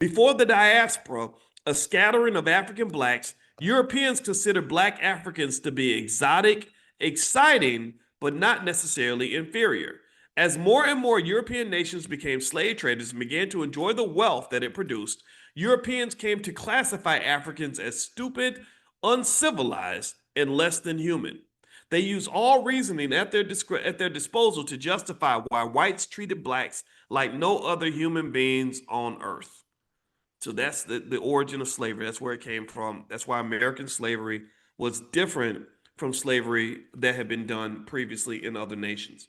Before the diaspora, a scattering of African blacks, Europeans considered black Africans to be exotic, exciting, but not necessarily inferior. As more and more European nations became slave traders and began to enjoy the wealth that it produced, Europeans came to classify Africans as stupid, uncivilized, and less than human. They used all reasoning at their disposal to justify why whites treated blacks like no other human beings on earth. So that's the origin of slavery. That's where it came from. That's why American slavery was different from slavery that had been done previously in other nations.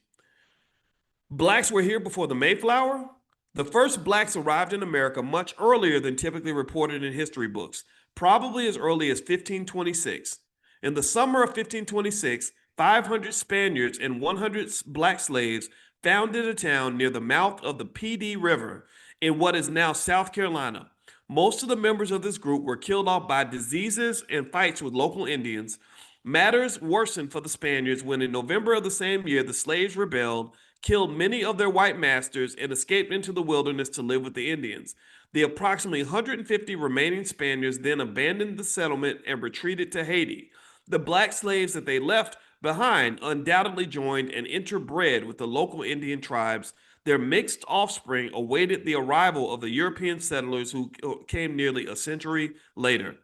Blacks were here before the Mayflower. The first blacks arrived in America much earlier than typically reported in history books, probably as early as 1526. In the summer of 1526, 500 Spaniards and 100 black slaves founded a town near the mouth of the PD River in what is now South Carolina. Most of the members of this group were killed off by diseases and fights with local Indians. Matters worsened for the Spaniards when in November of the same year, the slaves rebelled, killed many of their white masters, and escaped into the wilderness to live with the Indians. The approximately 150 remaining Spaniards then abandoned the settlement and retreated to Haiti. The black slaves that they left behind undoubtedly joined and interbred with the local Indian tribes. Their mixed offspring awaited the arrival of the European settlers who came nearly a century later.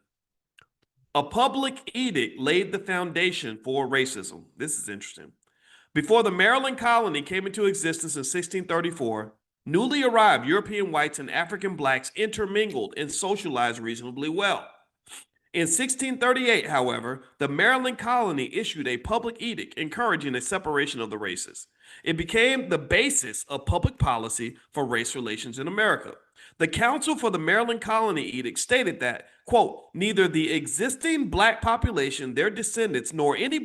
A public edict laid the foundation for racism. This is interesting. Before the Maryland colony came into existence in 1634, newly arrived European whites and African blacks intermingled and socialized reasonably well. In 1638, however, the Maryland colony issued a public edict encouraging a separation of the races. It became the basis of public policy for race relations in America. The Council for the Maryland Colony Edict stated that, quote, neither the existing black population, their descendants, nor any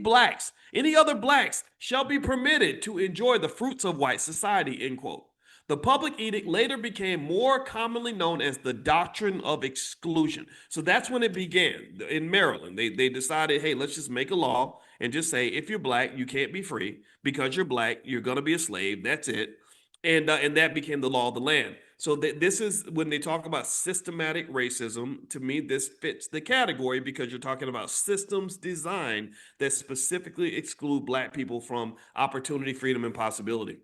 other blacks shall be permitted to enjoy the fruits of white society, end quote. The public edict later became more commonly known as the Doctrine of Exclusion. So that's when it began in Maryland. They decided, hey, let's just make a law and just say, if you're black, you can't be free. Because you're black, you're going to be a slave. That's it. And that became the law of the land. So this is when they talk about systematic racism. To me, this fits the category because you're talking about systems designed that specifically exclude black people from opportunity, freedom, and possibility.